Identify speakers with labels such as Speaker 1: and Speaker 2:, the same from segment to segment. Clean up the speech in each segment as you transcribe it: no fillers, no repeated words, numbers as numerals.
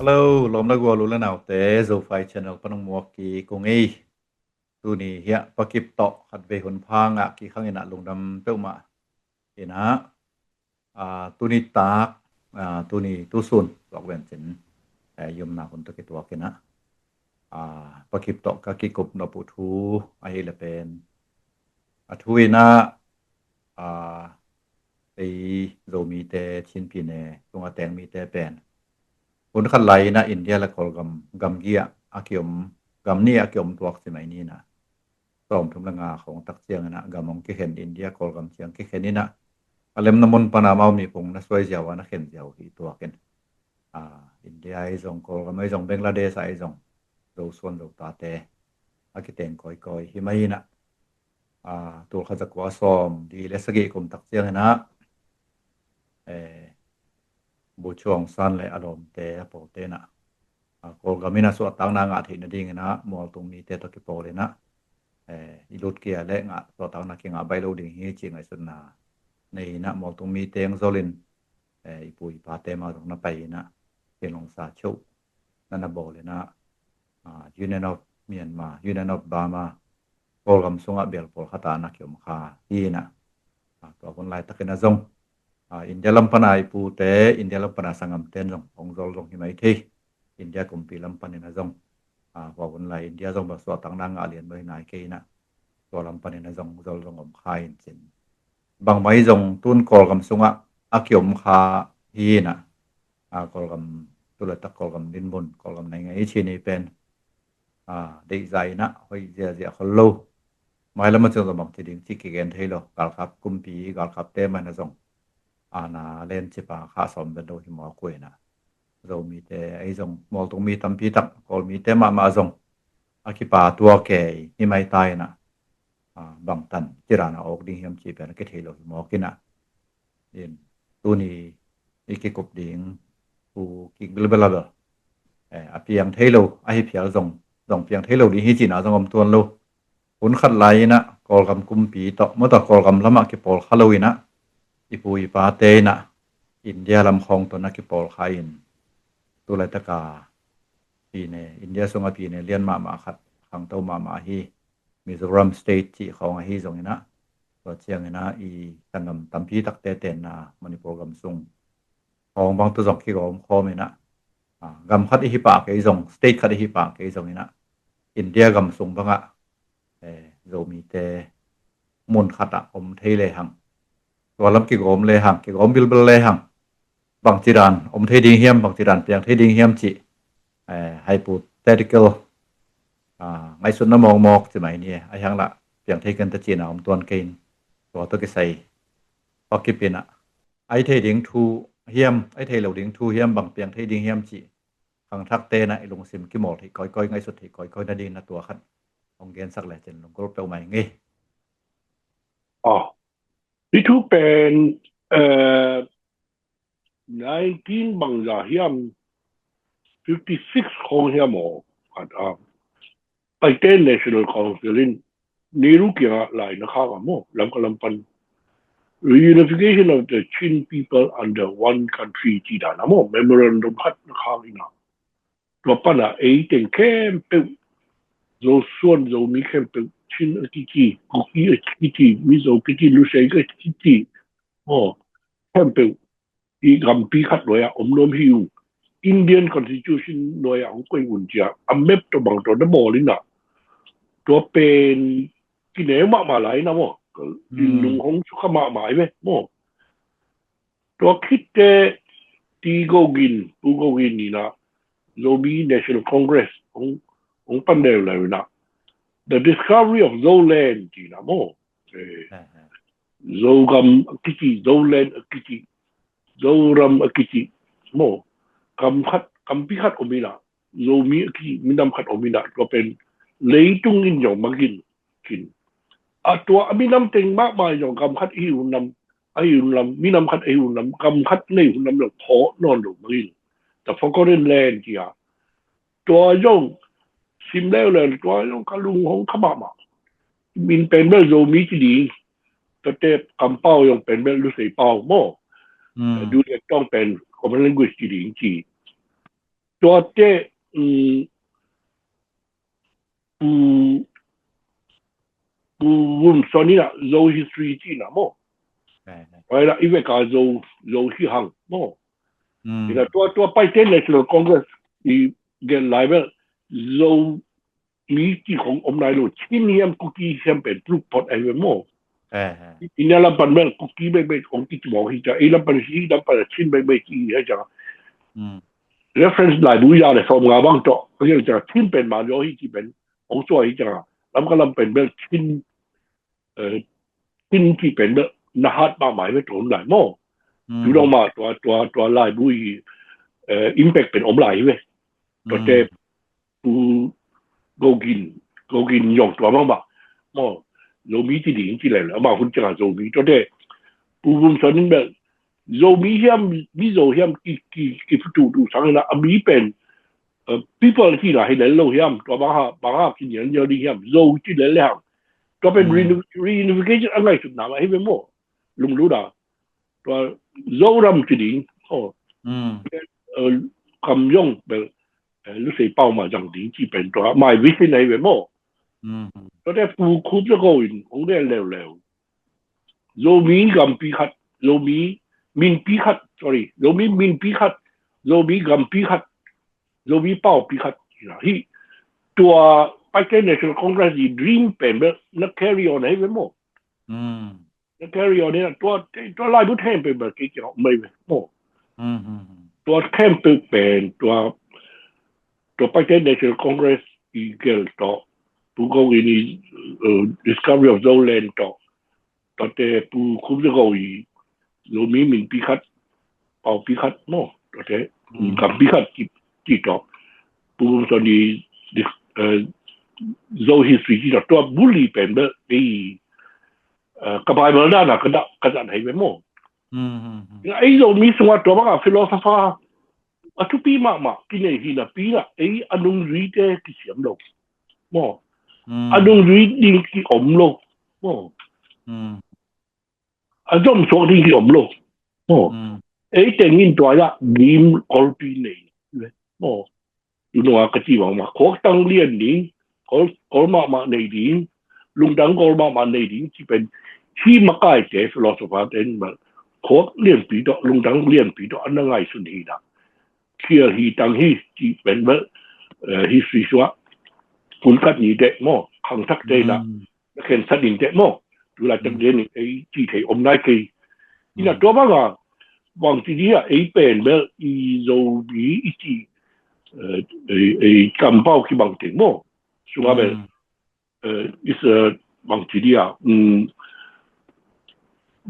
Speaker 1: Hello, lom na gua lula nào te zo fai channel panong mo ki kung ei tu ni hiya pakip to khat ve hun phang a ki khang ina lungdam pe ma ina tu ni tak tu ni tu sun lok wen chen yum na hun to ki to kina pakip to ka ki kup no pu thu a hi le pen thu ina ei zo mi te chin pi ne tunga teng mi te penคนขัดไหลนะอินเดียละกอลกัมเกียอาเกียมกัมนี่อาเกียมตัวสิไม่นี่นะตรอมทุมละงาของตักเชียงนะกัมมงกิเห็นอินเดียกอลกัมเชียงกิเห็นนี่นะอารมณ์น้ำมันปนามามีพงนะสวยเจ้านะเห็นเจ้าที่ตัวกันอินเดียไอ้จงกอลกัมไอ้จงเบงลาเดสไอ้จงดูส่วนดูตาเตอากิเตงก่อยหิมะนะตัวข้าจะกว่าซ้อมดีเลสกิกุมตักเชียงนะบุช่วงสั้นเลยอารมณ์เตะโปเตนะโกลกามินาสวดตั้งนางอาทิตย์นดิ่งนะมัวตรงมีเตะตะกี้โปเลยนะอีลุดเกียร์เละงะสวดตั้งนักเก่งใบโลดิ่งฮีจริงไอ้สุนนะในนะมัวตรงมีเตงโซลินอีปุยปาเตมาตรงนั้นไปนะเป็นลงซาชุนั่นนะโบเลยนะยูเนนอฟเมียนมายูเนนอฟบามาโกลกามสุงะเบลโปขตานักเกี่ยวมคาฮีนะตัวคนไล่ตะกี้นะจงอินเดียลำปนายปูเตอินเดียลำปนาสังกัมเตนจงองค์จอลจงหิมายที่อินเดียกุมปีลำปนินะจงว่าวันไรอินเดียจงแบบสวดตั้งนางอาเลียนไปนายเกนะตัวลำปนินะจงจอลจงอมคายจินบางใบจงตุนกอลกำสุงะอาเกียมคาฮีนะกอลกำตุลตะกอลกำดินบนกอลกำในไงชีนี่เป็นได้ใจนะหอยเจียคนโลไม่แล้วมันจะสมองที่ดิ่งที่เกี่ยนเทโลกาลครับกุมปีกาลครับเต้มันนะจงนาเล่นจิปาข้าสมเป็นโดยหมอกวยนะเรามีแต่ไอ้จงมอลตรงมีตั้มพีตักก็มีแต่มาจงอากิปาตัวแก่ที่ไม่ตายนะบางตันจิรานะออกดิ่งเฮียมจีเป็นก็เทโลหมอกินะเห็นตัวนี้อีกกบดิ่งผู้กิกเบลเบลเบลเพียงเทโลไอ้เพียงจงเพียงเทโลดิ่งฮิจินะจงอมตัวโลผลขัดไหลนะกอลกำกุมปีต่อเมื่อต่อกอลกำละมากิปอลฮัลโลวีนะอีปุยปาเตนะอินเดียลำคองตัวนักกิปอลไคอินตัวเลตกาปีเนอินเดียส่งปีเนเลียนมาขัดขังเต้ามาฮีมิโซรัมสเตทที่ของฮีส่งนะตัวเชียงนะอีตังกำตัมพีตักเตเตนนะมันนี่โปรแกรมส่งของบางตัวส่งขี้กอมคอมนะกำขัดอีฮิปากไอส่งสเตทขัดอีฮิปากไอส่งนะอินเดียกำส่งบังอะโรมีเตมุนขัดอะอมเทเลหังตัวลำกิกอมเลยหังกิกอมบิลเบลเลยหังบางจีรันอมเทดิงเฮียมบางจีรันเปียงเทดิงเฮียมจีไฮปูเตติเกิลไงสุดน้ำมอกจะไหมเนี่ยไอ้หังละเปียงเทกันตะจีนอมตัวกินตัวตัวกิใส่พอกิเป็นอะไอเทดิงทูเฮียมไอเทเหลวดิงทูเฮียมบางเปียงเทดิงเฮียมจีขังทักเตนะไอลงซิมกิหมดที่ก้อยไงสุดที่ก้อยนาดีนะตัวขันองเกนสักแหละจนลงกรบเปลวใหม่ไง
Speaker 2: นี่ทุกเป็น19บางอย่างเฮียม56ของเฮียมขัดไปเต้น National Council นี่รู้เกี่ยวกับอะไรนะครับมั้งลำกับลำปัน Reunification of the Chin people under one country ที่ด่านะมั้ง Memorandum พัดนะครับนี่นะตัวปัญหาเต็งเข้มเป็นเราส่วนเรามีเข้มเป็นชินกิจิกุกีกิจิมิโซกิจิลูเซกกิจิเข้มเป็นอีกำปีขัดหน่วยอมน้มหิว Indian Constitution หน่วยของกวยอุ่นเจียอเมบตัวบางตัวนั่นโมลินะตัวเป็นกินเอ๋มาหลายนะมั้งลุงของสุขมาหมายไหมมั้งตัวคิดแต่ตีโกกินปูโกกินนี่นะเรามี National Congress ของปันเดลเลยนะ The discovery of Zoland จีนะมั้งZogam Akiti Zoland Akiti Zoram Akiti มั้งคำพิคัดอมินะโซมีAkitiมินำคัดอมินะก็เป็นเลยตุงอินยองมากินตัวมินำเต็งมากมายอย่างคำคัดอิวมินำคัดอิวนำคำคัดในหุ่นนำหลอกพอนอนหลงมากินแต่ฟอกเรนแลนด์จีอะตัวย่งซิมแล้วเลยตัวย่งกะลุงของขมามามินเป็นเบลโซมีที่ดีตัวเตะคำเป้าย่งเป็นเบลลูเซเป้าโม่ดูเด็กต้องเป็นคอมเพลนกุสที่ดีจี ตัวเต้ปูวุ้มส่วนนี้นะโล history จีนะโมไว้ละอีเวกาโลที่หังโมนี่นะตัวไปเต้น National Congress อีเกลไลเวลโลมีที่ของอมนายโลชิ้นนี้มันคุกกี้แชมเปญปลุกพอดไอเวโมอินเนี่ยลำปันเมื่อคุกกี้ไม่ของที่บอกที่จะไอ้ลำปันสีลำปันชิ้นไม่ที่ให้จะreference หลายบุญญาเลยสมงาบ้างจ่อก็ยังจะชิ้นเป็นมาโยที่เป็นของส่วนที่จะลำก็ลำเป็นเมื่อชิ้นที่เป็นเมื่อนาฮัดมาหมายไม่ตรงหลายโม่อยู่ลงมาตัวหลายบุญimpact เป็นอมหลายเว้ยตัวเจ็บปูโกกินยองตัวมั่งบ่โม่โลมีที่ดีที่ไหนแล้วมาคุณจะหาโลมีตัวเจ็บปูบุญส่วนนี้แบบโลมีเฮียมมีโลเฮียมกี่ผู้ดูสังนะมีเป็นpeople ที่ไหนให้เล่นโลเฮียมตัวบางฮากินอย่างเดียวดีเฮียมโลที่เล่นแล้วตัวเป็น reunification อะไรสุดหนาให้เป็นโม่ลุงรู้ด่าตัวโลรำที่ดีโอ้คำย่องแบบรู้สึกเป้ามาจังดีที่เป็นตัวไม่วิสิไหนเป็นโม่ตัวแต่ปูคุบจะโกอินของเรื่องเร็วโลมีกัมปีขัดโลมีมินปีขัด sorry โลมีมินปีขัดโลมีกัมปีขัดโลมีเป้าปีขัดที่ตัวไปเต้น National Congress ดี dream เป็นแบบนัก carry on ให้เป็นโม่นัก carry on เนี่ยตัวไล่บุตรแทนเป็นแบบกี่เกี่ยวไม่เป็นโม่ตัวแทนเป็นตัวไปเต้น National Congress อีเกลต่อปูโกอินีdiscovery of Zoland ต่อแต่ปูคุ้มจะโกอีโลมีมินปีขัดเป่าปีขัดโม่ตัวแต่กับปีขัดกี่ต่อปูตอนนี้โล history ที่ตัวบุรีเป็นแบบนี้กระบายเมื่อด้านน่ะกระดานให้เป็นโม่ไอ้โลมีสมัยตัวมันphilosopher อะทุกปีมากินไอ้ที่น่ะปีละไอ้อนุรีเตที่เสียมโลโม่อนุรีดีที่อมโลโม่อารมณ์สองที่อมโลโม่ไอ้แต่งินตัวละกิมออลปีนี่โม่อยู่นัวกะจีว่าขอตั้งเรียนนี่ขอมาในดีลุงดังก็มาในดีที่เป็นที่มาใกล้เจฟิโลโซฟาเต็นมาขอเรียนปีต่อลุงดังเรียนปีต่ออันนั้นไงสุดที่นะเคียร์ฮีตังฮีที่เป็นแบบฮิสซิสวะคุณกัดนี่เด็กโม่ขังทักเดนะนักเรียนสัตว์ดินเด็กโม่ดูแลจังเรียนไอ้ที่เทอมได้กี่นี่นะตัวบ้างอ่ะบางทีเนี่ยไอ้เป็นแบบอีโซบีอีที่ไอ้กำเป้าที่บางทีโม่สุดท้ายแบบisบางทีเนี่ย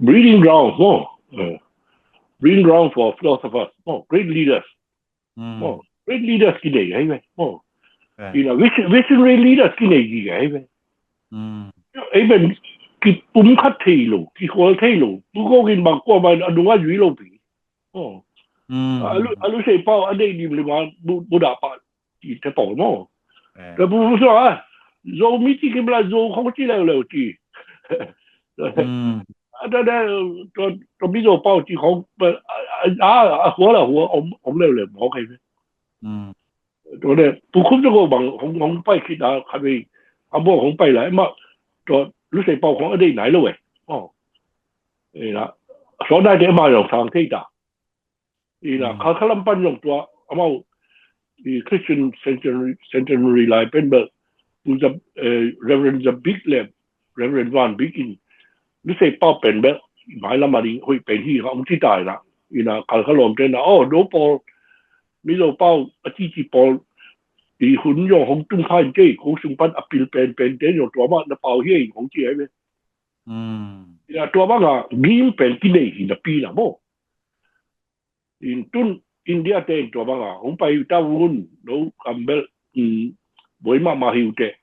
Speaker 2: breeding ground โม่ breeding ground for philosophers โม่ great leaders โม่ great leaders กี่เนี่ยไอ้เว้ยโม่you know visionary leaders กี่เนี่ยกี่ไอ้เว้ยไอ้เป็นกี่ปุ่มคัดเทโลกี่คนเทโลผู้ก็กินบางกว่ามันดูว่าอยู่โลปีโอ้อาลุเสพเอาอันนี้ดีเลยมาบูดาปาที่เทปโม่แต่ผู้รู้ว่าโซมีที่กินแล้วโซเขาที่แล้วที่แต่ตัวมีโซเป้าที่ของหัวผมเร็วหมอใครไหมตัวเนี่ยผู้คุ้มจะก็บางของไปคิดนะใครไปอาบ่ของไปไหนมาตัวรู้สึกเป้าของอันนี้ไหนเลยเว้ยนี่นะสอนได้แต่มาอย่างทางที่ด่านี่นะเขาลำปั้นอย่างตัวเอามาChristian centenary ไลน์เป็นแบบคุณจะReverend the Big Lab Reverend Van Bigin รู้สึกเป้าเป็นแบบหมายละมาดีคุยเป็นที่เขาที่ตายละนี่นะเขาลงเต้นนะโดปอลมีโดปอลที่ปอลที่หุ่นยนต์ของตุ้งข้าวเจ้ของสุพรรณอภิลเป็นเต้นอย่างตัวมันนะเป่าเฮียของเจ้าไหมนี่นะตัวมันก็กินเป็นกินได้ที่นะปีละโม่อินเดียเต้นตัวมันก็ผมไปตะวันแล้วกัมเบลบ่อยมาหิวเตะ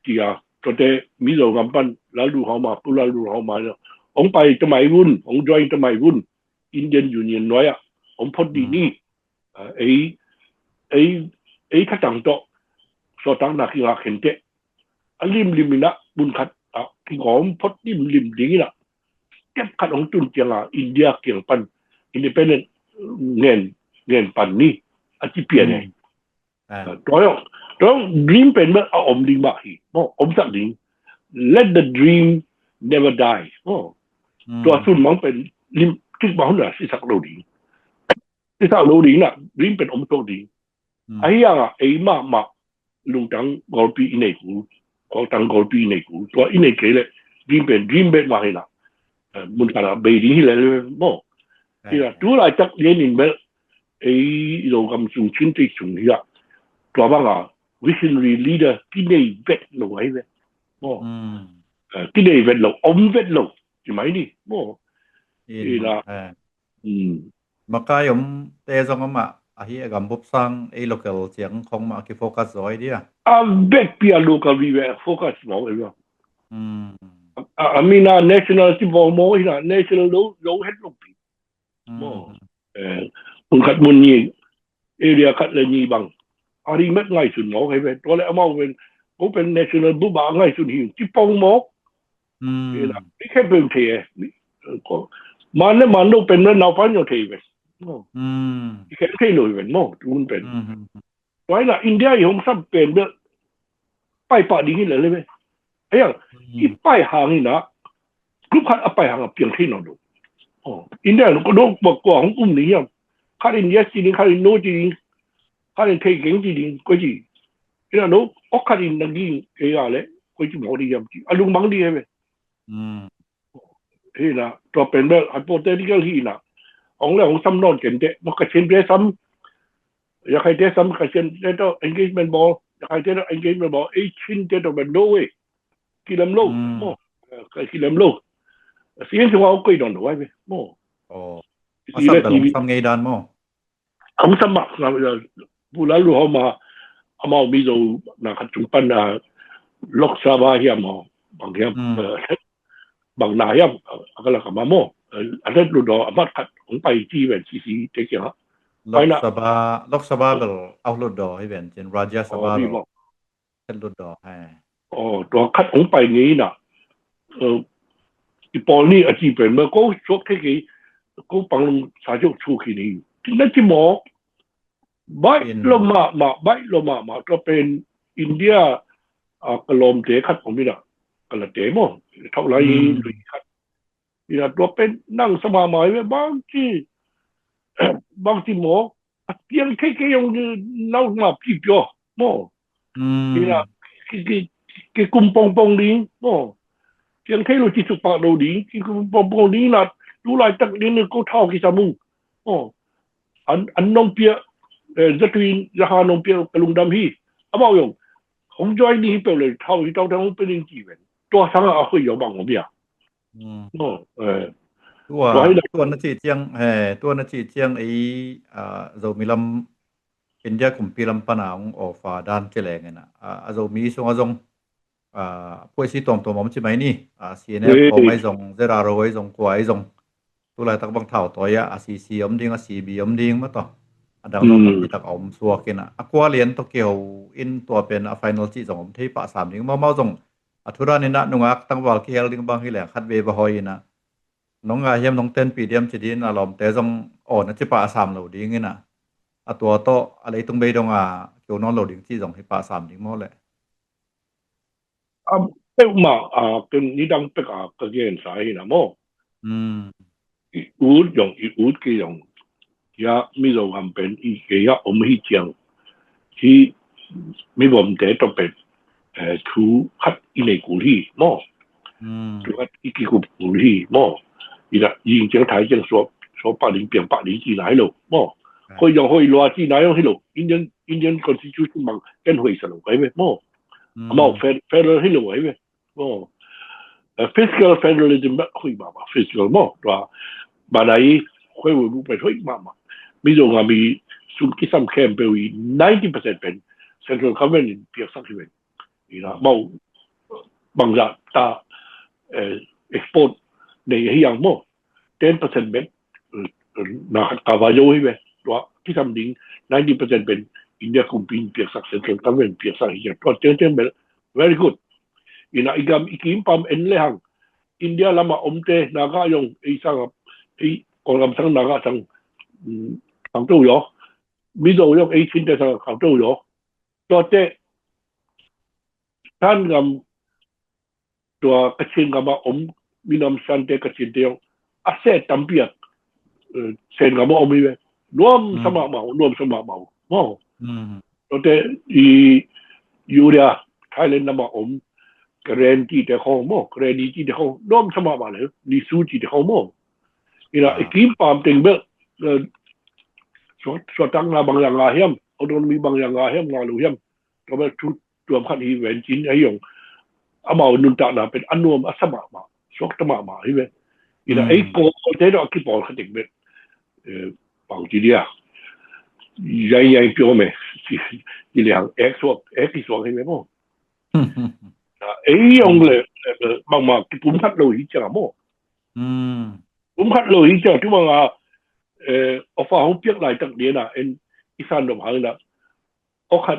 Speaker 2: ที่ตัวเตะมีโลกัมปันแล้วดูเขามาปุ๊บแล้วดูเขามาแล้วผมไปทำไมวุ่นผมจอยทำไมวุ่นอินเดียนยูเนียนน้อยอ่ะผมพอดีนี่ไอ้ข้าจังโตสอตังนักที่รักเห็นเตะริมนะบุญขัดที่ผมพอดีริมดีน่ะเก็บขัดของจุนเจียงอินเดียเกี่ยงปันอินเดียเป็นเงินปันนี่อาจจะเปลี่ยนไง ตัวdream เป็นเมื่อเอาอมดิงมาฮีอมสักดิง let the dream never die ตัวสุดมังเป็นริมที่บ้านน่ะสิสักโลดิงสิสักโลดิงน่ะ dream เป็นอมโตดิงไอ้ยังอ่ะไอ้มาลุงตังกอลปีอินเนกูกอลตังกอลปีอินเนกูตัวอินเนกเลย dream เป็นมาให้ละมุนกันละเบดิงเลยที่ละตัวอะไรจักเรียนอินเบลไอ้เรากำสูงชิ้นที่สูงที่ละตัวบ้างอ่ะ visionary leader ที่ในเวทลงไว้เว้ยที่ในเวทลงอมเวทลงใช่ไหมนี่ที่ละ
Speaker 1: makayom tezong ama ahi agam bupsang a local chiang khong ma ki focus zoi dia
Speaker 2: vet pia local we focus mo I mean national mo ina national low head low mo mun khat mun ni area khat le ni bang ari met ngai sun mo kai ve to le amao ven ko pen national bu ba ngai sun hi ti pong mo ila ni khe ben the ko man le man lo pen na naw pan yo the veที่แค่ที่เลยเป็นโม่ทุนเป็นไว้ละอินเดียยังสับเป็นเด้อไปป่าดีนี่เลยไหมไอ้ยังที่ไปหางนี่นะกรุ๊ปขัดไปหางเพียงที่นอนดูอินเดียก็โดนบอกกว่าของอุ้มนี่ยังข้าอินเดียจีนข้าอินโนจีนข้าอินเทเก่งจีนก็จีไอ้นั่นโน้ออกข้าอินนั่งจีนเอ้ยอะไรก็จีหมอดียังจีอารมณ์บังดีไหมเฮ้ยนะตัวเป็นแบบไฮโปเทติคอลที่นะของเรื่องของซ้ำนอนเก่งเด็กมันก็เช่นเดียวซ้ำอยากให้เด็กซ้ำก็เช่นเด็กต้อง engagement ball อยากให้เด็กต้อง engagement ball ไอ้ชิ้นเด็กต้องเป็นโล่เว้ยกิเลมโล่กิเลมโล่เสียงที่ว่าเอาคุยดอนเอาไว้ไหม
Speaker 1: ทีละทีทำไงดัน
Speaker 2: ผมสมัครนะผู้รับรู้เขามาเอามามีดูนะครับจุงปันล็อกซาบาเฮียมบางเฮียมบางนายมก็แล้วก็มาอันนั้นรู้ดอกอามาขัดของไปที่เป็นซีเจ๊เกี่ยว
Speaker 1: ล็อกซาบาเบลเอาลุดดอให้เป็นเช่นราชาซาบาเบลเป็นลุดดอให้
Speaker 2: ตัวขัดของไปนี้น่ะอีปอลนี่อาชีพเป็นเมื่อก็ชกแค่กี่ก็ปังสายชกขี้นี้ที่นั่นที่หมอใบลมมาก็เป็นอินเดียกลมเตะขัดของพี่น่ะกระเตะมั้งเท่าไรลุยขัดนี่นะตัวเป็นนั่งสมาหมายไว้บางทีหมอเพียงแค่ยังเล่ามาพี่เปียวนี่นะกี่กุมปองนี้เพียงแค่เราจิตสุปาเราดีกี่กุมปองนี้นะรู้ลายตักนี้เนี่ยก็เท่ากี่สามุงอันน้องเปียจะทวินจะหาน้องเปียกระลุงดำฮีเอาบอกอย่างผมจอยนี่เปล่าเลยเท่าที่เราเป็นจริงๆตัวสังเอาคุยอยู่บางผมเนี่ย
Speaker 1: ตัวนักจีเจียงตัวนักจีเจียงไอ้เรามีลำอินเดียกลุ่มปีลำปนาวออกฝ่าด้านเจริญนะเรามีส่วนพวกที่ตัวมันใช่ไหมนี่ซีเนฟพอไม่ส่งเจราโรยส่งกวายส่งตัวอะไรตักบางเท่าตัวอ่ะซีดิ้งซีบีดิ้งมาต่อดังนั้นที่ตักอมสัวกินกว่าเรียนตัวเกี่ยวอินตัวเป็นไฟนอลจีส่งที่ปะสามดิ้งมาส่งทุรานินะนุ่งอักตั้งวัลเคียลดิ้งบางที่แหละคัดเวบหอยนะน้องอาเฮียมน้องเต้นปีเดียมจีดินอารมณ์แต่ส่งนั่นจะปะสามเหล่าดิ้งนะตัวโตอะไรตรงเบยตรงเกี่ยวนอนเหล่าดิ้งที่ส่งที่ปะสามดิ้งหมดเลย
Speaker 2: เป็กมาเป็นนี่ดังเป็กก็เกี่ยนสายนะโมอูดยองอูดกี่ยองยาไม่รู้ทำเป็นอีกยาอมหิจังที่ไม่บอกแต่ต้องเป็นทูคัดอินในกุลีโมทูคัดอีกกุลีโมอีละยิงจังไทยจัง说80变80几来了โม可以用可以罗几来用去了Indian constitution 嘛跟会上了对不โม冇 federal 喺度位咩？fiscal federalism 乜可以嘛？fiscal 冇係嘛？但係佢會唔會可以嘛？咪就話咪數幾三 camp 比如90% เป็น central government เปียกสักทีนี่นะ冇บางอย่างแต่export ในอย่าง冇10% เป็นนะกาวายโย่ใช่ไหมว่าที่ทำดิ้ง90% เป็นอินเดียคุมปีนเปียกสัก central government เปียกสักอย่างตัวเจ้าเป็น very good อีน่ะอีกามอีกิมปั๊มเอ็นเลยหังอินเดียละมาอมเตนากายงไอ้สังไอ้กองกำสังนากาสังขังตู้ยอมีโดยงไอ้ชิ้นเตสังขังตู้ยอ ตัวเตท่านกำตัวกระชิงกำมามีน้ำสันเตกระชินเดียวอาเซตัมเปียกเซนกำมามีเวรวมสมัครเมารวมสมัครเมาตัวเตยูเรียไทยเลนด์มากระเรนจีเตเขากระเรนีจีเตเขารวมสมัครมาเลยลิซูจีเตเขานี่นะไอ้ทีมปามเต็งเบสวดตั้งนาบางอย่างอาเฮียมเอาโดนมีบางอย่างอาเฮียมงาลูเฮียมตัวแบบชุดตัวพันธีแหวนจินไอ้ยงอามานุนตานาเป็นอันนวมอัสมามาสวกตมามาใช่ไหมนี่นะไอ้โกเตดอกที่ปอลขัดเต็งเบปางจีเดียยังเปียวไหมจีเลียงเอ็กซ์วกเอ็กซ์ที่สวกใช่ไหมพ่อไอ้ยงเลยบางมาปุ่มขัดโลหิตจ้าโม่ปุ่มขัดโลหิตจ้าที่ว่าเอาฟ้าห้องเปียกไหลตั้งเดียนะเอ็นอีสานดมหางนะเอาขัด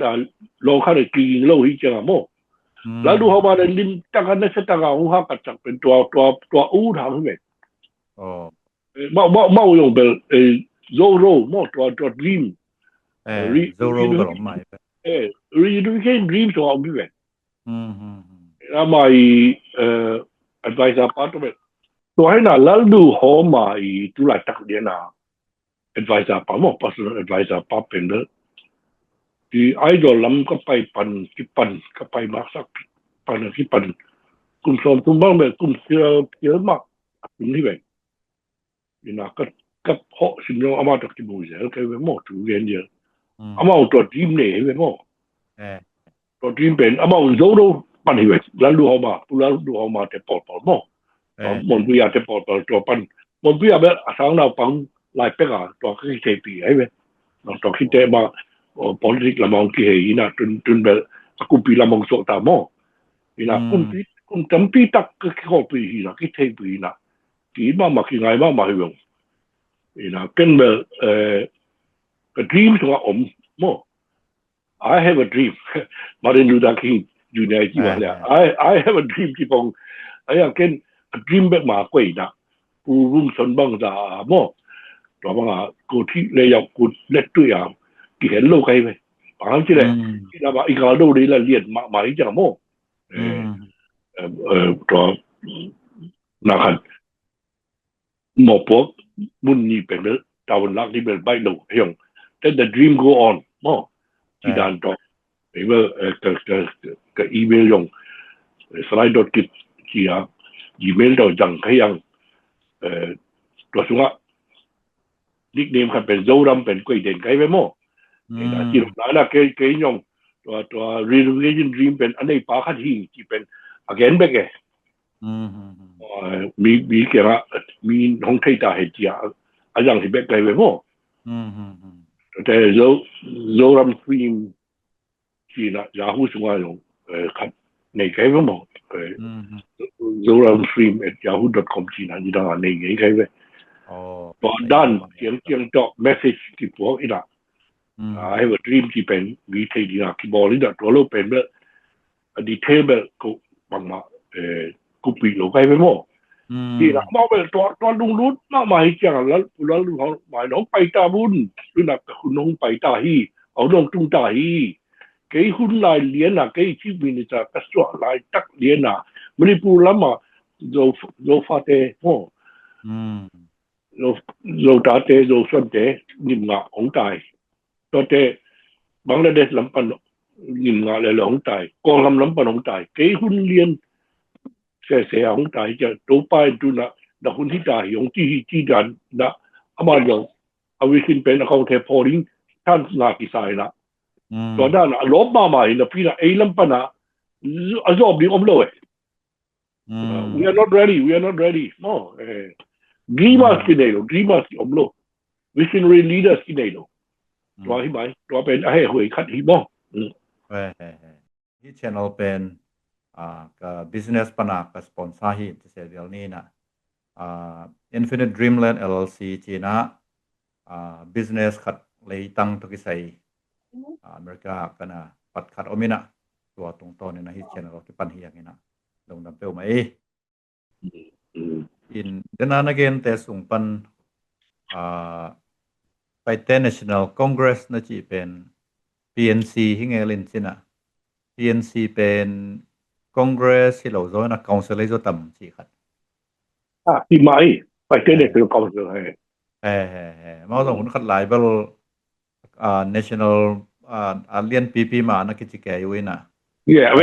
Speaker 2: ลองขัดกินโลหิตจ้าโม่แล้วดูเขามาในลิ้นตั้งกันในสตางค์ของเขากัดจับเป็นตัวอู้ทางใช่ไหมเมาอย่างเป็นโซโร่โม่ตัวดรีม
Speaker 1: โซโร่ก็หลงใหม่
Speaker 2: รีดูแค่ดรีมตัวเอาไม่เป็นแล้วมาadvisor part ตัวให้น่ะแล้วดูเขามาตุลาตักเดียนะ advisor part มั้ง personal advisor part เป็นเลยที่ไอ้ดอลลัมก็ไปปันที่ปันก็ไปมาสักปันที่ปันกลุ่มสอนทุ่มบ้างแบบกลุ่มเยอะมากกลุ่มที่แบบนี่นะก็เพราะสิ่งที่อามาตักที่บูชาก็เป็นหมดทุกอย่างเยอะอามาตัวทีมเนี่ยเป็นหมดตัวทีมเป็นอามาโซโล่ปันที่แบบแล้วดูเขามาปุ๊บแล้วดูเขามาแต่ปอดหมดมันพิจารณาแต่ปอดตัวปันมันพิจารณาแบบสังเราปังลายเป็กตัวขี้เทปีไอ้เว้ยตัวขี้เทมาpolitik lamang kihe ina tun bel aku pi lamang sok ta mo ina kum tampi tak ke ko pi ina ki thei pi ina ki ma ki ngai ma hyong ina ken bel a dream to mo I have a dream Martin Luther King Jr. ji wa I have a dream ki pong ai ken a dream bek ma kwai na pu rum son bang da mo to ba ko thi le yak ko let tu ya qui hiện lâu cái vậy, bảo chứ này, khi nào bảo ý cả đâu đấy là liền mà ý chẳng mô, cho nào hẳn một bộ muốn nhị bên đó, tàu lạc đi bên bay đầu hiểu, then the dream go on, mô, chỉ đàn cho, bây giờ cái email dùng slide dot kit chỉ email đầu rằng cái yang,ตัวสุงะ nickname ครับเป็นโซรัมเป็นกุยเด่นไกไปโม่ที่หลังนั้นเกยยงตัว renovation dream เป็นอันนี้ปาคัดที่ที่เป็น again back มีเกี่ยวกับมีห้องไทยตาเหตุการณ์อะไรอย่างที่แบกไปโม่แต่โซรัมฟิล์มที่นะยาฮูสุงะยงขัดในไกไปโม่โซรัมฟิล์ม @yahoo.com ที่นะยี่ดังในไกไปตอนด้านเสียงเจาะ message ที่พวกอีน่ะI have a dream ที่เป็นมีเทดีน่ะที่บอกนี่น่ะตัวเราเป็นแบบดีเทลแบบกูบางมากูปีโลกไปไม่หมดที่น่ะมองไปตัวลุงรุ่นมากมายจังแล้วลุงเขาหมายน้องไปตาบุญหรือน่ะคุณน้องไปตาฮีเอาน้องตุ้งตาฮีเกยหุ่นลายเลี้ยนน่ะเกยที่มีนี่จะกระสวลายตักเลี้ยนน่ะมันนี่ปูแล้วมาโซฟาเต้โม่โลตาเตโลส่วนเตนิมงาของตายตัวเตบังกลาเทศลำปันนิมงาเลยของตายกองลำปันของตายเกยหุ่นเลียนเสียของตายจะตัวไปดูนะดอกหุ่นที่ตายของที่ดันนะอามาอย่างเอาวิคินเป็นเขาเทพอริงท่านนากิสายนะตัวด้านน่ะลบมาใหม่นะพี่นะไอ้ลำปันนะอาจอบดีอมเลย we are not ready no dreamers ที่ไหนหรอ dreamers อมโล visionary leaders ที่ไหนหรอตัวที่ไหนตัวเป็นไอ้หวยคัดที่บ้อง
Speaker 1: ที่ channel เป็นกับ business ปนักกับ sponsor ที่เสียเดียวนี้นะInfinite Dreamland LLC จีนะbusiness ขัดเลยตั้งทุกสิ่งอเมริกากันนะปัดขัดอมินะตัวตรงต้นนี่นะที่ channel ที่ปันเฮียงนี่นะลงดำเปลวไหมin then again แต่ส่งปันไปเต้น National Congress นะจีเป็น PNC ที่ไงลินสินะ PNC เป็น Congress ที่เราโซนนะ Council เลยโซต่ำสิครับ
Speaker 2: ที่ไม่ไปเต้นในตัวกองเลย
Speaker 1: มาส่งคนขัดหลายเบลnational เลียน PP มานะกิจแกอยู่นะ
Speaker 2: เนี่ยเว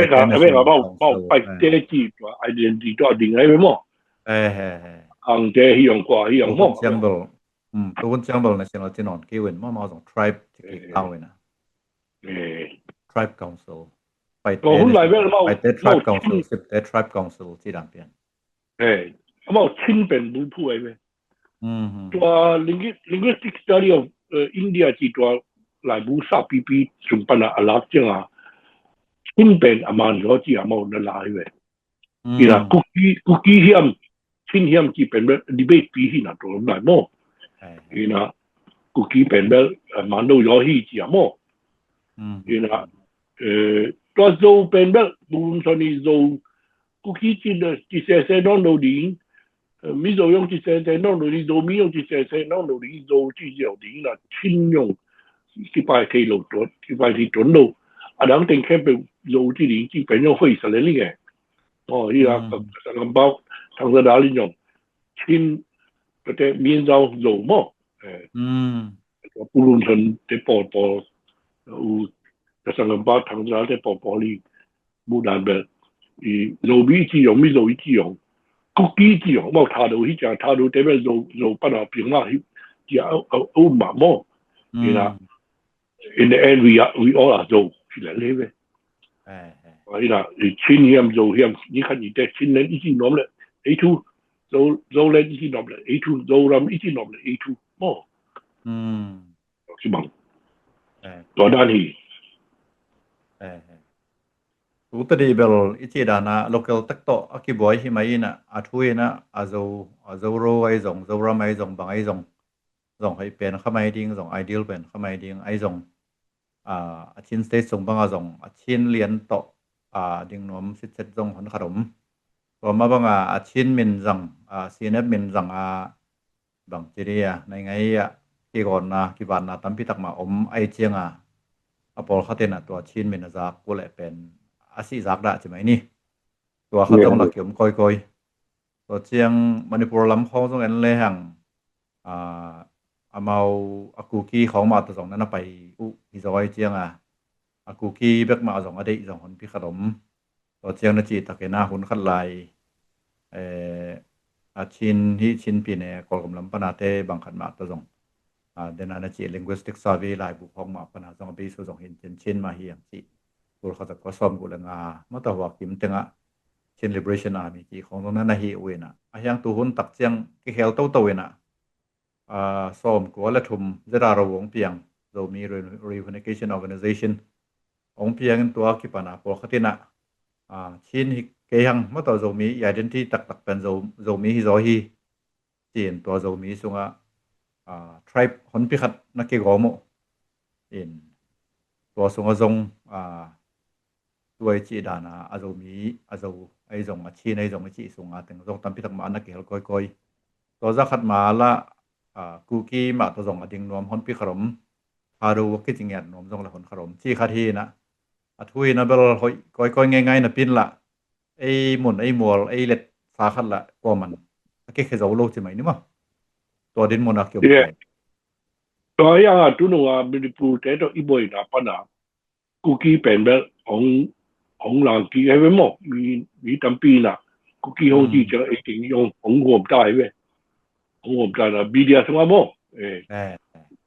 Speaker 2: ลาบอกไปเต้นจีตัว identity ตัวดิ่งอะไรไปมั้งอังเจฮิยองกว่าฮิยองมั้ง
Speaker 1: จังเบลตัวจังเบล national ที่นอนกี่วันมาส่ง tribe ที่กี่เอาไว้นะ tribe council ไปเต้ tribe council สิบเต้ tribe council ที่ดังเปลี่ยน
Speaker 2: บอกชิ้นเป็นบุญผู้ไอ้เว้ยตัว linguistic study of India ที่ตัวหลายบุญสับปีสุนปนาอลาบจังอ่ะชิ้นเป็นอามันเขาที่อามันนั่นหลายเว้ยนี่นะคุกกี้เฮียมชิ้นเฮียมที่เป็นแบบ debate ปีที่น่ะตัวหลายโม่นี่นะคุกกี้เป็นแบบมันดูย้อฮีที่อาโม่นี่นะตัวโซเป็นแบบบุญสนิโซคุกกี้ที่เสียน้องดูดีมีโซยงที่เสียน้องดูดีโซมียงที่เสียน้องดูดีโซที่เสียดีนะชิ้นยงที่ไปที่เราตัวที่ไปที่ตัวเราอันนั้นเป็นแค่เป็นโซที่ดีที่เป็นยง会死人哩嘅ที่เราลำบากทางสดาลิยงชิ้นแต่มีนเราโซมั้งปูรุนชนเตปอแต่สังลำบากทางสดาเตปอลีบูดานเบลโซมีที่ยงมีโซอีที่ยงคุกกี้ที่ของเราทาดูที่จะทาดูแต่เป็นเราปัญหาเพียงว่าที่เอาหมาโม่นี่นะ in the end we all are เราที่ละเลยเว้ยนี่นะชิ้นเฮียมเราเฮียมนี่ขันยี่แต่ชิ้นนั้นอีที่น้อมเลยไอ้ทูเราเล่นอีที่น้อมเลยไอ้ทูเรารำอีที่น้อมเลยไอ้ทูโม่ที่บังตัวด้านนี้
Speaker 1: รู้ตัวดีเบลอิจิดานะ local ตักโตอากิบอยที่ไม่นะอาทุยนะอาโซโรไอซงโซราไอซงบางไอซงให้เป็นข้าไม่ดิ้งซง ideal เป็นข้าไม่ดิ้งไอซงชินสเตทซงบางอาซงชินเลียนโตดิ้งนวมสิทธิ์ซงหันขนมตัวมาบางชินมินซังซีเนบมินซังบางจีเรียในไงกี่ก่อนนะกี่วันนะตั้มพิทักมาไอเชียงพอเขาเต้นตัวชินมินจากกูเลยเป็นอาศิจักได้ใช่ไหมนี่ตัวเขาต้องหลักเกี่ยวกับก้อยตัวเชียงมณีปุรลำเขาต้องเอ็นเลยห่างเอาอากูกี้ของมาตัวสองนั้นไปฮิซอยเชียงอากูกี้เบกมาสองอดีตสองคนพี่ขนมตัวเชียงนั่นจีตะเกน่าหุ่นขัดลายชินปีเนี่ยกอลกำลังปนาเตบังขัดมาตัวสองเดนนั่นจี linguistic survey ลายบุคคลมาปนาสองปีส่วนสองเห็นชินมาเฮียงจีตัวเขาจะก็ซ้อมกูเลยมาแต่ว่ากิมเต็งเช่น liberation army ที่ของตรงนั้นนะฮีเวนะอย่างตัวหุ่นตักเจียงที่เฮลโต้เวนะซ้อมกูและทุ่มจะได้ระวงเพียงเรามี reunification organization องเพียงตัวกิปนาพอขตินะชินฮิเกียงมาตัวเรามี identity ตักเป็นเรามีฮิโซฮีจีนตัวเรามีสุงtribe คนพิขัดนักเกี่ยวกับโมอินตัวสุงซงด้วยจีดานะอาจจะมีไอ้ส่งชีนไอ้ส่งชีส่งถึงส่งตามพิทักษ์มานักเกี่ยวก้อยตัวจะขัดมาละกูกี้มาตัวส่งดิ่งนวมคนพิขรมพาดูกิจงานนวมส่งละคนขรมที่คาทีนะทุยนะเบลก้อยง่ายๆนะปิ้นละไอ้หมุนไอ้มัวไอ้เล็ดสาขัดละกว่ามันเกี่ยวกับเราโลกใช่ไหมนี่มั้งตัวดินมันนักเกี่ยวกับ
Speaker 2: ตัวอย่างตัวหนูมีปูแต่ตัวอีบอยนะปะนะกูกี้เป็นแบบของหลังกี้ให้ไว้หมดมีตั้มปีน่ะกูกี้เขาที่จะไอ้ถึงยงของหัวใจเว้ยของหัวใจนะบีเดียสมาโม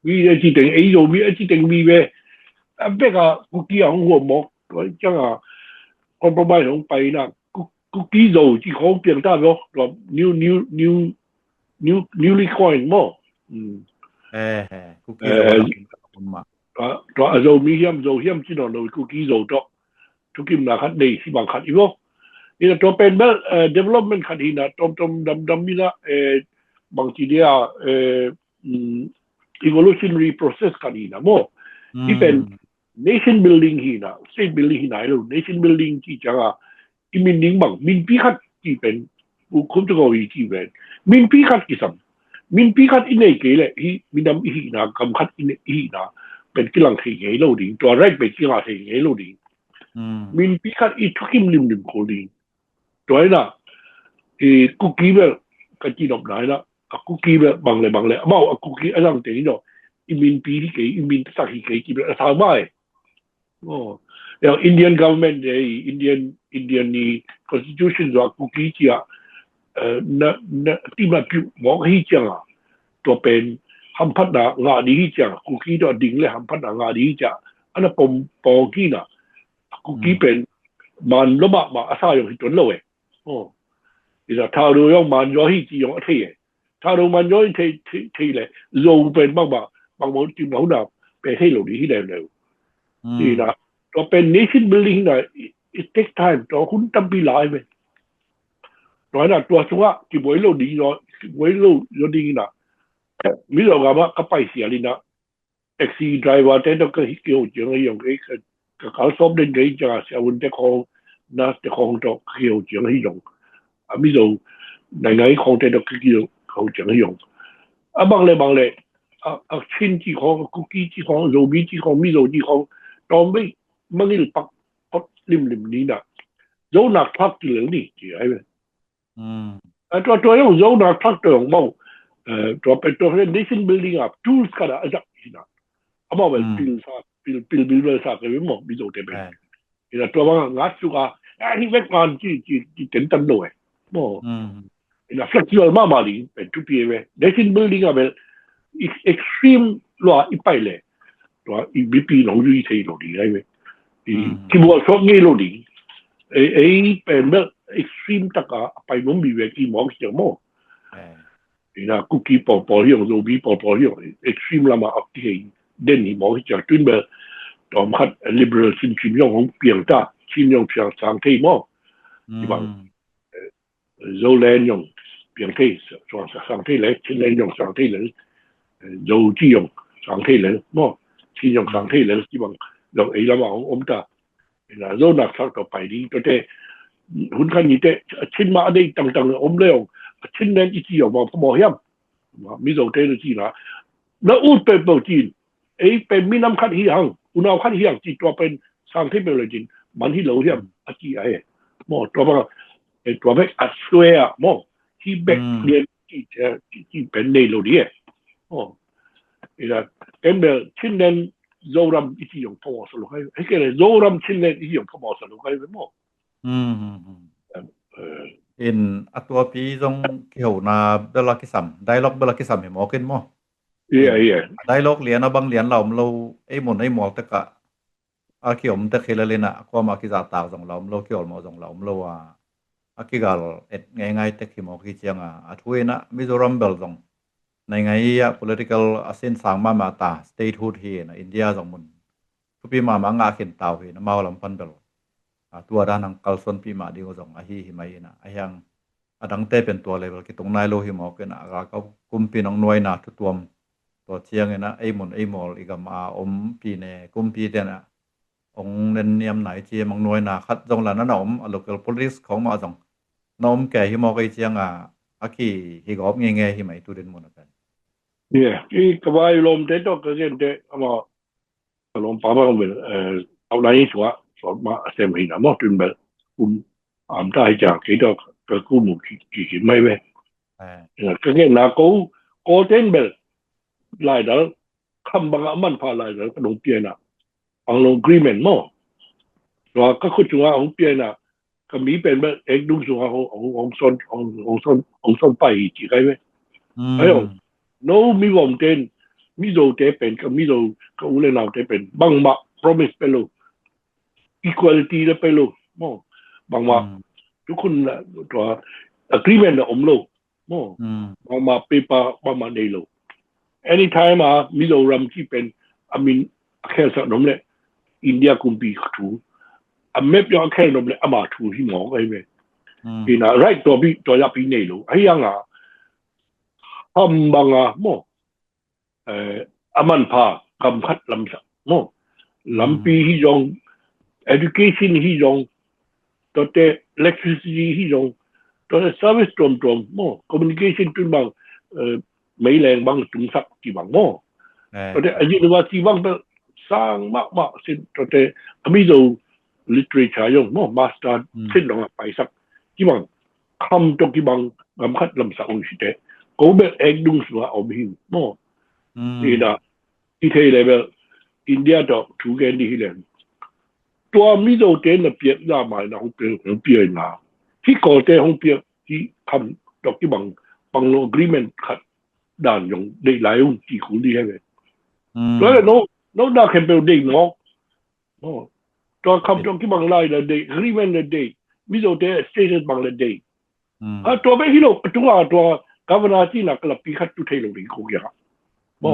Speaker 2: มีไอ้ที่ถึงไอ้โยมีไอ้ที่ถึงมีเว้ยเป๊กกูกี้ของหัวหมกก็จังคนประมาณของไปน่ะกูกี้โยที่เขาเปลี่ยนได้หรอแบบ newly coined มั้ง
Speaker 1: กูกี้
Speaker 2: ตัวโยมีเฮียมที่นอนเรากูกี้โยตัวทุกทีมนะคัดดีที่บางคัดอีกว่านี่ตัวเป็นแบบ development คัดหินะตรงดำมีนะบางทีเดียevolutionary process คัดหินะมั้งที่เป็น nation building หินะ state building หินะเรา nation building ที่จะอิมินนิ่งบางมินพีคัดที่เป็นผู้คุมตัวเขาอีกที่เป็นมินพีคัดกี่สัมมินพีคัดอินเอกเลยฮิมินดำหินะคำคัดอินเอกนะ เป็นกิลังที่ไงโลดิตัวแรกเป็นกิลังที่ไงโลดิมินพิคัดอีทุกิมลิมลิมโคดิตัวน่ะคุกกี้แบบกันจีนออกไหนละคุกกี้แบบบางเลยมาคุกกี้อะไรต่างๆนี่อิมินปีที่เกี่ยอิมินสักที่เกี่ยกี่แบบทำไม่โอ้แล้ว Indian government Indian นี่ constitution ว่าคุกกี้ที่ที่มาพิมพ์ให้จังตัวเป็นหัมพัดนางาดีจังคุกกี้ตัวดิ่งเลยหัมพัดนางาดีจังอันนั้นปอกี้น่ะคุกกี้เป็นมันล้มมาอาศัยอยู่ที่ตัวเราโอ้นี่ถ้าเรา要มันย้อยที่用ที่ถ้าเรามันย้อยที่เลยเราเป็นบางที่เราเนี่ยเป็นให้เราดีที่เร็วนี่นะตัวเป็น nation building น่ะ it take time ตัวคุณตั้งปีหลายไปตัวน่ะตัวชัวที่ไว้เราดีไว้เราดีน่ะมิโรกาว่าก็ไปเสียลินะแท็กซี่ไดรเวอร์แต่ต้องก็เกี่ยวจังอย่างก็เขาสอบเดินไงจ้าเสียวันแต่ของนะแต่ของต้องเกี่ยวจังอย่างมิโรไหนของแต่ต้องเกี่ยวเขาจังอย่างบางเลยชิ้นที่ของคุกกี้ที่ของโรบีที่ของมิโรที่ของตอนไม่มันนี่ปักริมนี้นะโยนักทักที่เหลือนี่จีไอ้เว้ยตัวยังโยนักทักตัวของมั่งตัวเป็นตัวเรื่อง nation building up tools ก็ได้จากที่นั่นอามาเป็นบิลซาก็ไม่หมดมิโซเตเป็นนี่นะตัวว่างัดสุกที่เวกงานที่เต็มตันด้วยโม่นี่นะ flexible มากดีเป็นทุกปีเว้ย nation building อ่ะเป็น extreme ล้ออีไปเลยตัวอีบีปีน้องยูที่โลดีไอ้เว้ยที่บัวชอบงี้โลดีเป็นแบบ extreme ตะกะไปมันมีเวกี่มองเสียโม่นี่นะคุกกี้ปอเรื่องโรบีปอเรื่อง extreme ละมาอักที่เด่นนี่มองจะจุนแบบตอมขัด liberal ชิมยองของเปียงตาชิมยองเพียงสังเทมอที่บางโซเลนยองเปียงเทส่วนสังเทเลยชิมเลนยองสังเทเลยโซจียองสังเทเลยมอชิมยองสังเทเลยที่บางเราละมาของตานะโซนักทักต่อไปดีตัวเต้หุ่นขันนี่เต้ชิมมาได้ต่างๆเลยชิ้นนั้นอีกที่ออกมาพอเหี้ยมิโซเตอร์จีนะแล้วอุดเป็นเบอร์จีนเป็นมีน้ำคัดที่หังอุณหภูมิคัดที่หังจีตัวเป็นสังเกตเป็นเลยจีนมันที่เราเหี้ยอาจีไอ้หมอตัวว่าตัวเบกอัดสวยอ่ะหมอที่เบกเรียนที่เป็นในเราดีโอ้นี่นะเอ็มเบอร์ชิ้นนั้นโซรัมอีกที่ของพอสรุปให้แค่เลยโซรัมชิ้นนั้นอีกที่ของพอสรุปให้หมอ
Speaker 1: in atwa pi jong keu na bela kisam dialogue bela kisam he mokin mo
Speaker 2: yeah
Speaker 1: dialogue lian abang lian laum lo ei mon ei mol taka a kiom ta khela lena ko ma ki za ta jong laum lo kiol mo jong laum lo wa akigal et ngai te ki mo ki chianga athuina mizoram bel jong nai ngai ya political asin sang ma ta statehood hi na india jong mun tupi ma nga khin taw hi na ma lam pan belตัวด้านนังคัลซอนปีมาดีก็ส่งอาฮีหิมายินะอายังดังเตเป็นตัวเลเวลกิตรงนายโลหิมอกันนะก็กุมปีน้องน้อยนะทุกตัวเชียงนะไอ้หมุนไอ้หมอลอีกมาปีเนกุมปีเดนะองเนนเนียมไหนเชียมังน้อยนะคัดจงหลานนั่นอมlocal police ของมาส่งน้องแก่หิมอไอเชียงอาคีฮิกอบเงี้ยหิมาตัวเด่นมุนกัน
Speaker 2: เนี่ยที่กบายลมเด็ดก็เกินเด็ดมาลมป้าบ้างเป็นเอาไหนชัวมาเสมหินะมอตุนแบบคุณได้จากกี่ดอกก็กู้หมู่กี่ไม่เว้ยก็เงี้ยนะกูเต้นแบบหลายดอกคำบางมันพาหลายดอกก็ลงเปียนะอังลงกรีเมนต์มั้งว่าก็คุณชัวของเปียนะก็มีเป็นแบบเอกดูชัวของส้นไปกี่ไรเว้ยไอ้ยังโน้มีวงเต้นมีโดเต้เป็นก็มีโดก็อุเลนเอาเต้เป็นบางมา promise ไปลูกequality แล้วไปลูกมั่งบางว่าทุกคนตัว agreement นะลูกมั่งบางมาpaper บางมาในลูก anytime มามิโซรัมที่เป็นแค่สักน้ำเลยอินเดียกุมปีถูเมฟยังแค่น้ำเลยมาถูที่หมอไอ้เว้ยนี่นะ right ตัวยับปีในลูกไอ้ยังทำบางมั่งมันพากำคัดลำสักมั่งลำปีที่ยองeducation ที่ยองตัวเต electricity ที่ยองตัวเต service ตรมมั่ง communication จุดบางไม่แรงบางจุดสักกี่บางมั่งตัวเต university บาง sang mak sin tote amizo literature yong mo master sin dong pai sak ki bang kham to ki bang ngam khat lam sa ung site ko be ek dung swa om hin mo ida i the level India to tu gen di hilen to amizo te na pie da mai na hong pie na hi ko te hong pie ki kham to ki bang lo agreement khat dan yong de lai ung ki khu di he so no da can build day no to kham to ki bang lai da day agreement da day mizo te status bang da day to be hilo tu to governor ti na kala pi khat tu thai lo ri ko ya mo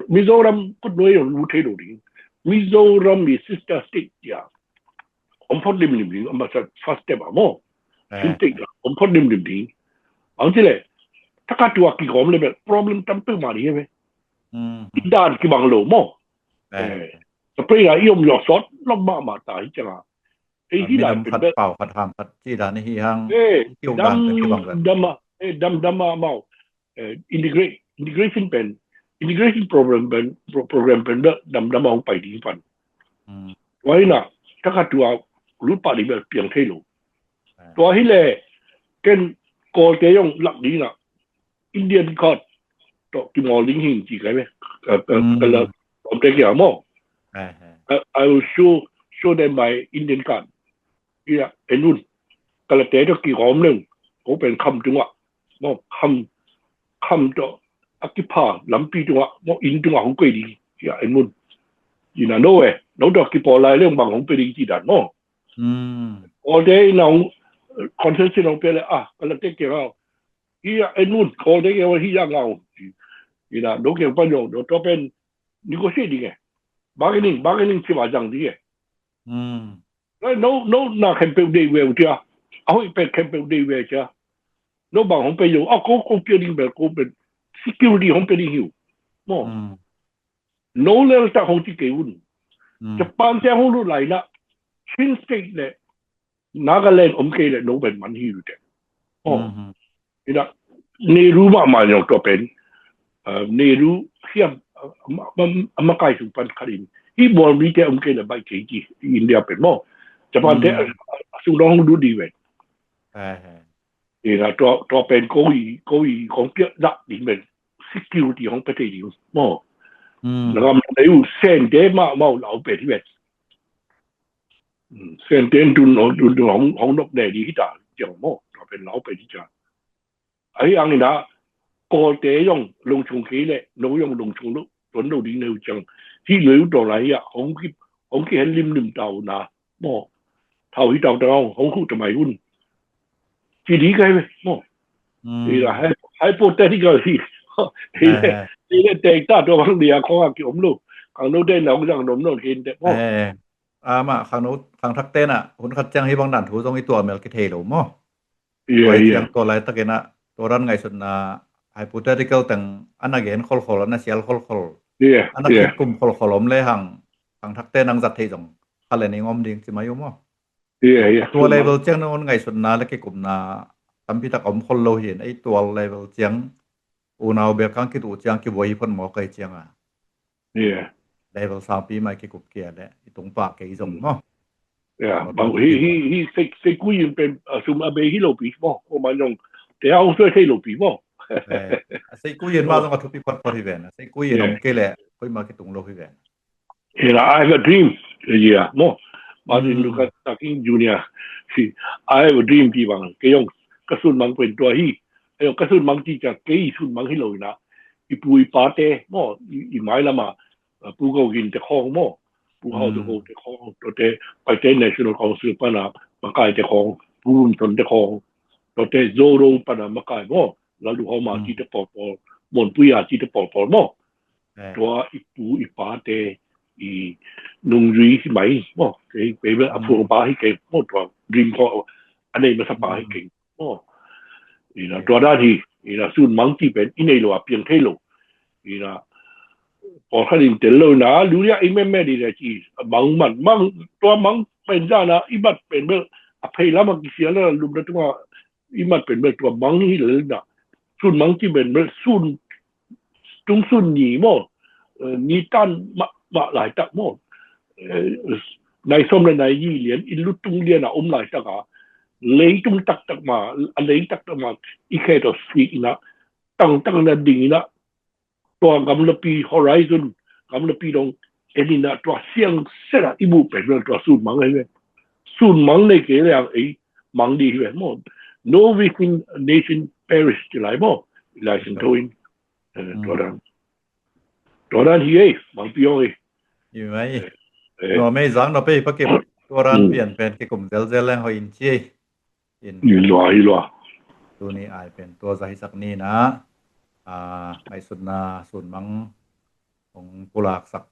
Speaker 2: Mizoram put no lu thai lo ri Mizoram is sister state ya on pot lim lim am first step mo state on pot lim lim ang chile takatu ki gom le problem tampe mari he dan ki bang lo mo spray ya yom yo sot lo ma ta hi changa ei hi la
Speaker 1: เป็นเป่าขัดทำขัดจีดานี่ฮีฮังที่องค์การที่บังกัน
Speaker 2: ดำมาintegration pen integration programเป็นดำมาไปดีฟันไว้น่ะถ้าขาดตัวรู้ป่าดีแบบเปลี่ยนเทโลตัวให้เลยเก่งโกเกยงหลักนี้น่ะอินเดียนคอร์ดตัวกิมอลิงหินจีกันไหมก็แล้วผมจะเกี่ยวมั้งI will show them my Indian card yeah ไอ้นู่นกระเตะตัวกี่หอมหนึ่งผมเป็นคำจังหวะมั้งคำตัวอากิพาลำปีจังหวะมั้งอินจังหวะของกุยดีyeah ไอ้นู่นยินาโน่เอ้น้องตัวกี่ปอลายเรื่องบางของกุยดีจีดันมั้งall day น้องคอนเสิร์ตน้องเปเลยกระเตะเกี่ยวyeah ไอ้นู่น all day ว่าที่ย่างเอายินาน้องเกี่ยวปัญญาน้องตัวเป็นนี่ก็เสียดีไงbargaining ที่ว่าจังดีไงno น่าแคมเปญดีเวลจ้ะเอาไปแคมเปญดีเวลจ้ะno บางของไปอยู่ก็เปลี่ยนแบบก็เป็น security ของเป็นหิวมั้ง no เลยแต่ของที่เกี่ยวจะปานแต่ของรู้ไหลนะชินสเตทเนี่ยนาการแลนด์เกี่ยวเลย no เป็นมันหิวเด็กนี่นะเนรูมาอย่างตัวเป็นเนรูเขียมมาไกลสุพรรณครินที่บอลมีแต่เกี่ยวเลยใบเขียจีอินเดียเป็นมั้งจะปานแต่สุดท้องดูดีเว้ยนี่นะตัวเป็นโกวีของเปียดักดิเป็น security ของประเทศอยู่มั้งแล้วก็มันอยู่เส้นเดมาเราเป็นที่เว้ยเส้นเดนดุนของนกแดดีที่ตาอย่างมั้งตัวเป็นเราเป็นที่จ้าไอ้อันนี้นะก็เตยงลงชงขี้เลยน้อยงลงชงลุต้นเราดีเนื้อจังที่เหลือตัวไหนของที่เห็นริมเต่านะมั้งเท่าที่เต่าของคู่ทำไมหุ้นจีดีกันไหมมั้งนี่แหละให้โปรเตที่กันที่นี่แหละเตะตาตัวบางเดียของอากิอมลูกข้างโน้นได้หนังอย่างนมโน่นกินแต่มั้ง
Speaker 1: มาข้างโน้นข้างทักเต้นหุ่นขัดจังให้บางด่านถูตรงไอ้ตัวเมลกิเทโลมั้งตัวอะไรตะเกนะตัวรันไงสุดนะhypothetical แต่งอันนั้นเห็นคนๆแล้วนะเสียคนอันนั้นคิดกลุ่มคนๆเลยห่างทักเต้นนังจัดที่ตรงอะไรในงอมดิ่งสิมาอยู่มั้งตัว level เจียงนั่นไงสุดนะแล้วก็กลุ่มนะทำพิธีกรรมคนเราเห็นไอ้ตัว level เจียงอุณาเบียกังคิดอุเจียงคิดว่าอีพ่นหมอเคยเจียงlevel 3 ปีไม่คิดกลุ่มเกียร์เลยตรงปากเกี่ยงมั้ง
Speaker 2: บางทีเซกุยเป็นสุมาเบฮิโลปีมั้งก็มันยงแต่เอาช่วยให้โลปีมั้ง
Speaker 1: sei kuyen ma zonga thupi pat pari vena sei kuyen om kele koi ma ke tung lo hi vena
Speaker 2: I have a dream yeah mo Martin Luther King Jr. I have a dream ที่บางke yong kasun mang pen tua hi ayo kasun mang ti cha ke sun mang hi lo na i pui pa te mo i mai la ma pu go gin te khong mo pu ho to go te khong to te pai te national council pa na ma kai te khong pu ton te khong to te zoro pa na ma kai moเราดูเขามาที่จะปอมนปุยาที่จะปอมั้งตัวอีปูอีป้าเตอีนุ่งรีที่ไหมมั้งเก๋แบบพูดป้าให้เก่งมั้งตัวริมเขาอันนี้มันสบายให้เก่งมั้งนี่นะตัวด้านที่นี่นะส่วนมังที่เป็นอินเดียเราเพียงเท่านี่นะพอเขาดินเตลเลยนะรู้ยังไอ้แม่ดีเลยจีมังตัวมังเป็นจ้านะอีบัดเป็นเมื่ออภัยแล้วมันเสียแล้วลุมแล้วตัวอีบัดเป็นเมื่อตัวมังนี่เลยนะส่วนมังที่เป็นเมื่อส่วนจงส่วนหนีมั้ง นี่ตันมาหลายตักหมดในส้มในยี่เหรียญอิลุตุงเรียนอ่ะหลายตักอ่ะเลยตุงตักมาเลยตักมาอีแค่ตัวสีนะตั้งนั้นดีนะตัวกำลังปี horizon กำลังปีตรงเอ็นนะตัวเสียงเสร็จอีบุเป็นเรื่องตัวสูตรมังเลยสูตรมังในเกี่ยวกับไอ้มังดีเว้ยหมด no within nation perish จะไหลบ่ไหลสินทวินตัวนั้นเฮ้ยมังพี่โอ้ย
Speaker 1: อยู่ไหมเราไม่จังเราไปพักเก็บตัวร้านเปลี่ยนเป็นกี่กลุ่มเซลแล้วเขาอินจี้
Speaker 2: อยู่หรอ
Speaker 1: ตัวนี้อาจเป็นตัวใจสักนี้นะไอสุดนาส่วนมังของกุหลาบสัก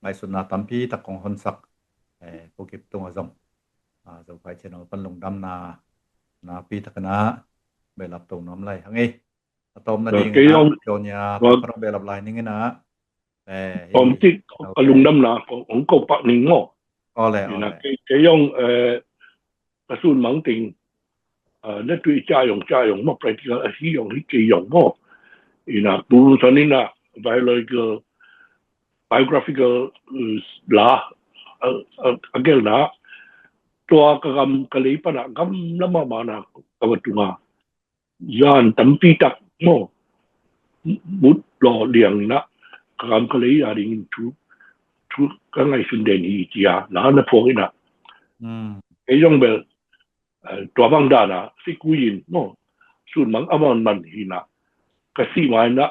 Speaker 1: ไอสุดนาตั้มพี่ตะกงหอนสักพวกเก็บตัวจงจะไปเช่นเอาปั้นลงดำนาปีตะกนะเบลับตรงน้ำไหลทั้งนี้ต้มนั่นเองโจนยาต้มเบลับไหลนี่ไงนะ
Speaker 2: ผมที่ลุงดำนาของกบปะหนึ่งง้อ
Speaker 1: ก็แหละ
Speaker 2: แกย่องกระสุนมังติงนั่นตัวจ่ายงมาไปที่ที่ยงที่เกี่ยงง้ออีน่ะปูนตอนนี้น่ะ biographical ลาเกลนะตัวกำกะลีปนะกำน้ำมานะกำตุงายานตั้มปีตักง้อมุดหล่อเลี้ยงนะกำกะลีอะไรนี่ทุกก็ไงสุดเด่นอีจีอาหลานพวกนี้นะไอ้ย่องเบลตัวบางด้านนะสิกุยินโน่ส่วนมังอมันหินะก็สิมานะ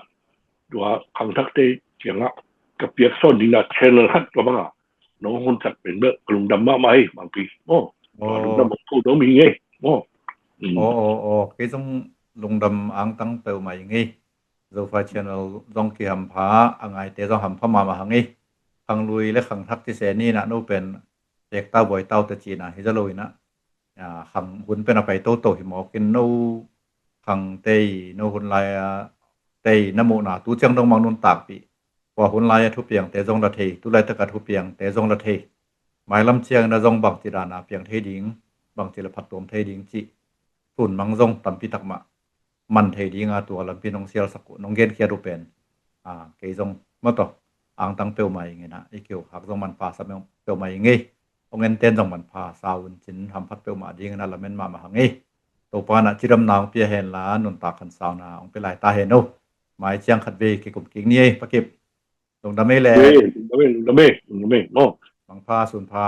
Speaker 2: ตัวขังทักเตเจียงอ่ะกับเปียกส้นนี่นะเชนเลอร์ฮัตตัวบางอ่ะน้องคนจัดเป็นเบลกลุ่มดำมากไหมบางปีโน่กลุ่มดำมันพูดต้องมีไงโน่
Speaker 1: cái trong lùng đầm áng tăng tàu mày nghi rồi phải channel dòng kỳ hầm phá ngày tế dòng hầm phá mà hàng nghi hàng lui lấy hàng thắtที่เสนี่นะนู่เป็นเด็กเต้าบ่อยเต้าตะจีนะที่จะลุยนะhàngหุ่นเป็นอะไรโตโตหิมอกินนู่hàngเตยนู่หุ่นลายเตยน้ำมูน่ะตู้เชียงดงมังนุ่นตากปีพอหุ่นลายทุบเปียงเตจงละเทตู้ลายตะกัดทุบเปียงเตจงละเทหมายลำเชียงนะจงบังจีดานาเปียงเทดิงบังจีละพัดตัวเทดิงจีส่วนมังจงตัมปีตักมามันเทดิงตัวลำปีน้องเซียลสักน้องเกณฑ์เคียรูเป็นเกยจงมาต่ออ่างตั้งเปลวใหม่ไงนะไอเกี่ยวหักจงมันพาสมัยเปลวใหม่ไงองเงินเต้นจงมันพาสาวจินทำพัดเปลวมาดีงั้นละเม้นมาหังไงตัวปานะจิรำนางเปียเห็นล้านนนตาขันสาวนาองไปลายตาเห็นโนหมายเชียงขัดเวกิกุมกิ่งนี่ปะเก็บลงดำไม่แล
Speaker 2: ดำไม่โน่
Speaker 1: บางพาส่วนพา